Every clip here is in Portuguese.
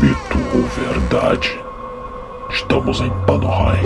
Mito ou verdade? Estamos em Panohai.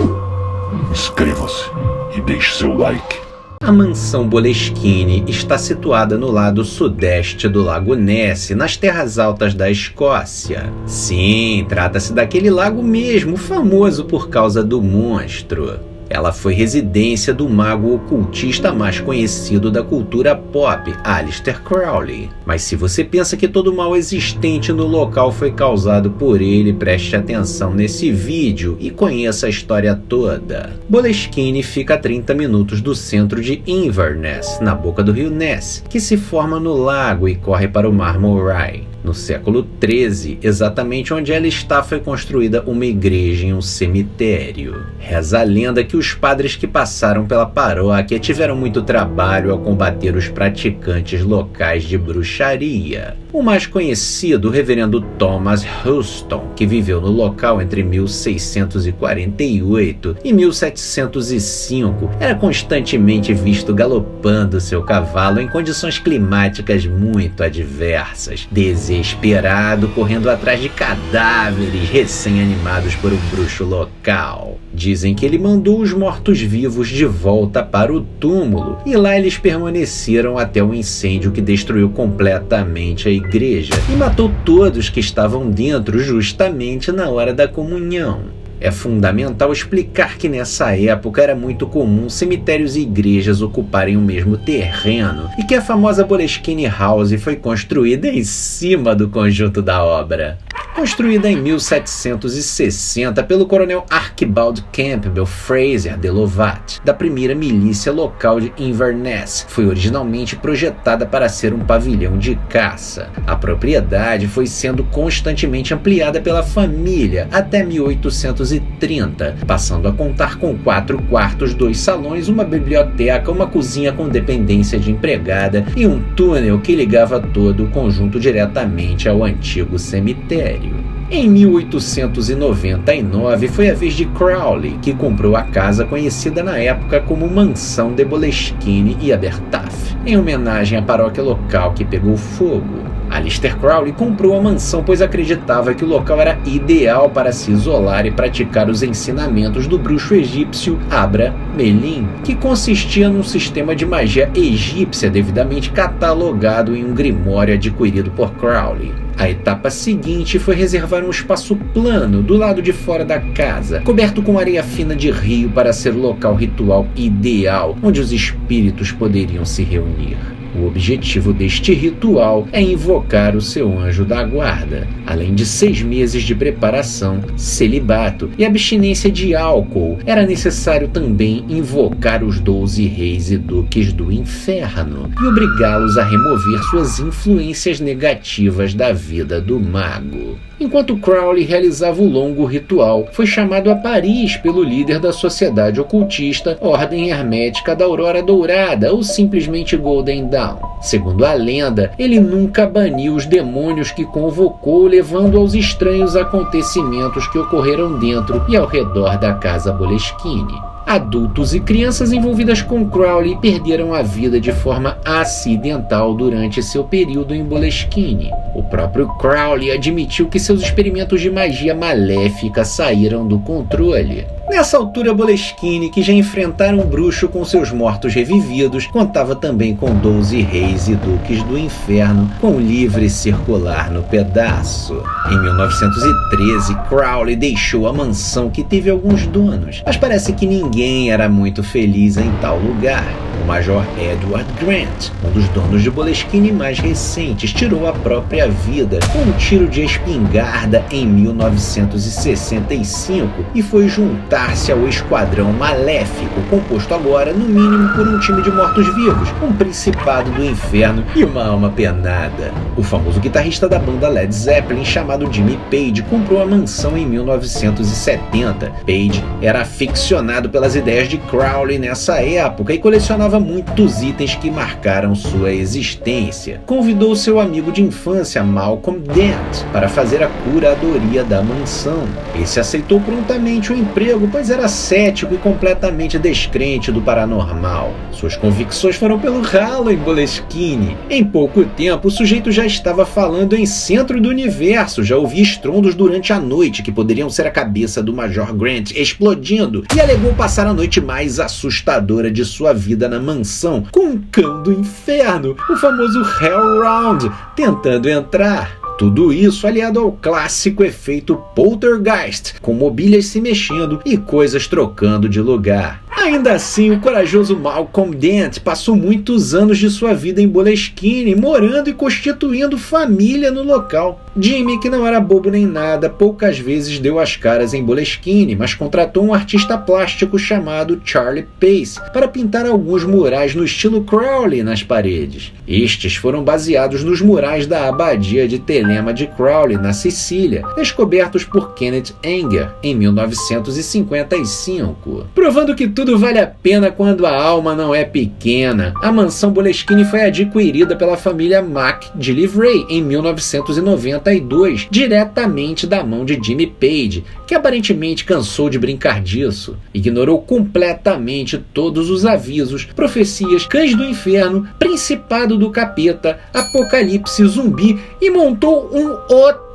Inscreva-se e deixe seu like. A mansão Boleskine está situada no lado sudeste do Lago Ness, nas terras altas da Escócia. Sim, trata-se daquele lago mesmo, famoso por causa do monstro. Ela foi residência do mago ocultista mais conhecido da cultura pop, Aleister Crowley. Mas se você pensa que todo o mal existente no local foi causado por ele, preste atenção nesse vídeo e conheça a história toda. Boleskine fica a 30 minutos do centro de Inverness, na boca do rio Ness, que se forma no lago e corre para o mar Moray. No século XIII, exatamente onde ela está, foi construída uma igreja em um cemitério. Reza a lenda que os padres que passaram pela paróquia tiveram muito trabalho ao combater os praticantes locais de bruxaria. O mais conhecido, o reverendo Thomas Houston, que viveu no local entre 1648 e 1705, era constantemente visto galopando seu cavalo em condições climáticas muito adversas, desesperado, correndo atrás de cadáveres recém-animados por um bruxo local. Dizem que ele mandou os mortos-vivos de volta para o túmulo, e lá eles permaneceram até o incêndio que destruiu completamente a igreja e matou todos que estavam dentro justamente na hora da comunhão. É fundamental explicar que nessa época era muito comum cemitérios e igrejas ocuparem o mesmo terreno e que a famosa Boleskine House foi construída em cima do conjunto da obra. Construída em 1760 pelo coronel Archibald Campbell Fraser de Lovat, da primeira milícia local de Inverness, foi originalmente projetada para ser um pavilhão de caça. A propriedade foi sendo constantemente ampliada pela família até 1830, passando a contar com 4 quartos, 2 salões, uma biblioteca, uma cozinha com dependência de empregada e um túnel que ligava todo o conjunto diretamente ao antigo cemitério. Em 1899 foi a vez de Crowley, que comprou a casa conhecida na época como Mansão de Boleskine e Abertaf, em homenagem à paróquia local que pegou fogo. Aleister Crowley comprou a mansão pois acreditava que o local era ideal para se isolar e praticar os ensinamentos do bruxo egípcio Abra Melin, que consistia num sistema de magia egípcia devidamente catalogado em um grimório adquirido por Crowley. A etapa seguinte foi reservar um espaço plano do lado de fora da casa, coberto com areia fina de rio para ser o local ritual ideal, onde os espíritos poderiam se reunir. O objetivo deste ritual é invocar o seu anjo da guarda, além de 6 meses de preparação, celibato e abstinência de álcool. Era necessário também invocar os 12 reis e duques do inferno e obrigá-los a remover suas influências negativas da vida do mago. Enquanto Crowley realizava o longo ritual, foi chamado a Paris pelo líder da sociedade ocultista Ordem Hermética da Aurora Dourada, ou simplesmente Golden Dawn. Segundo a lenda, ele nunca baniu os demônios que convocou, levando aos estranhos acontecimentos que ocorreram dentro e ao redor da casa Boleskine. Adultos e crianças envolvidas com Crowley perderam a vida de forma acidental durante seu período em Boleskine. O próprio Crowley admitiu que seus experimentos de magia maléfica saíram do controle. Nessa altura, Boleskine, que já enfrentara um bruxo com seus mortos revividos, contava também com 12 reis e duques do inferno com livre circular no pedaço. Em 1913, Crowley deixou a mansão que teve alguns donos, mas parece que ninguém era muito feliz em tal lugar. O Major Edward Grant, um dos donos de Boleskine mais recentes, tirou a própria vida com um tiro de espingarda em 1965 e foi juntar-se ao esquadrão maléfico, composto agora, no mínimo, por um time de mortos-vivos, um principado do inferno e uma alma penada. O famoso guitarrista da banda Led Zeppelin, chamado Jimmy Page, comprou a mansão em 1970. Page era aficionado pelas ideias de Crowley nessa época e colecionava colecionava muitos itens que marcaram sua existência. Convidou seu amigo de infância, Malcolm Dent, para fazer a curadoria da mansão. Esse aceitou prontamente o emprego, pois era cético e completamente descrente do paranormal. Suas convicções foram pelo ralo em Boleskine. Em pouco tempo, o sujeito já estava falando em centro do universo, já ouvia estrondos durante a noite que poderiam ser a cabeça do Major Grant explodindo, e alegou passar a noite mais assustadora de sua vida na mansão com um cão do inferno, o famoso Hellround, tentando entrar. Tudo isso aliado ao clássico efeito poltergeist, com mobílias se mexendo e coisas trocando de lugar. Ainda assim, o corajoso Malcolm Dent passou muitos anos de sua vida em Boleskine, morando e constituindo família no local. Jimmy, que não era bobo nem nada, poucas vezes deu as caras em Boleskine, mas contratou um artista plástico chamado Charlie Pace para pintar alguns murais no estilo Crowley nas paredes. Estes foram baseados nos murais da abadia de Telema de Crowley, na Sicília, descobertos por Kenneth Anger em 1955. Provando que tudo vale a pena quando a alma não é pequena, a mansão Boleskine foi adquirida pela família Mac de Livray em 1992, diretamente da mão de Jimmy Page, que aparentemente cansou de brincar disso. Ignorou completamente todos os avisos, profecias, cães do inferno, principado do capeta, apocalipse zumbi e montou um hotel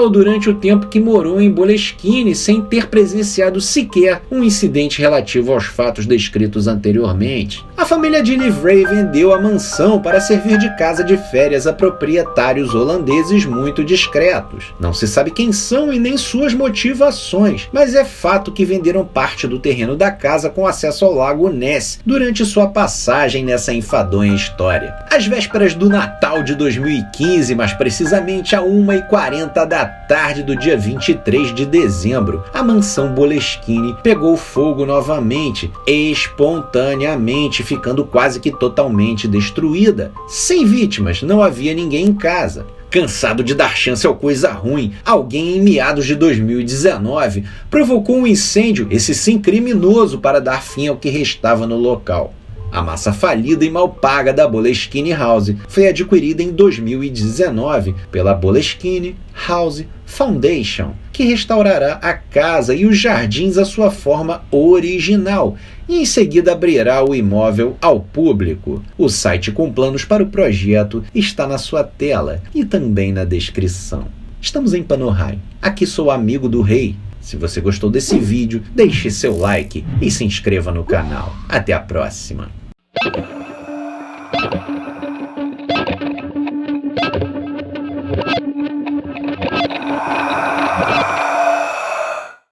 durante o tempo que morou em Boleskine, sem ter presenciado sequer um incidente relativo aos fatos descritos anteriormente. A família de Livray vendeu a mansão para servir de casa de férias a proprietários holandeses muito discretos. Não se sabe quem são e nem suas motivações, mas é fato que venderam parte do terreno da casa com acesso ao lago Ness durante sua passagem nessa enfadonha história. Às vésperas do Natal de 2015, mais precisamente a 1h40 da tarde do dia 23 de dezembro, a mansão Boleskine pegou fogo novamente, espontaneamente, ficando quase que totalmente destruída. Sem vítimas, não havia ninguém em casa. Cansado de dar chance ao coisa ruim, alguém em meados de 2019 provocou um incêndio, esse sim criminoso, para dar fim ao que restava no local. A massa falida e mal paga da Boleskine House foi adquirida em 2019 pela Boleskine House Foundation, que restaurará a casa e os jardins à sua forma original e em seguida abrirá o imóvel ao público. O site com planos para o projeto está na sua tela e também na descrição. Estamos em Panohai. Aqui sou amigo do rei. Se você gostou desse vídeo, deixe seu like e se inscreva no canal. Até a próxima!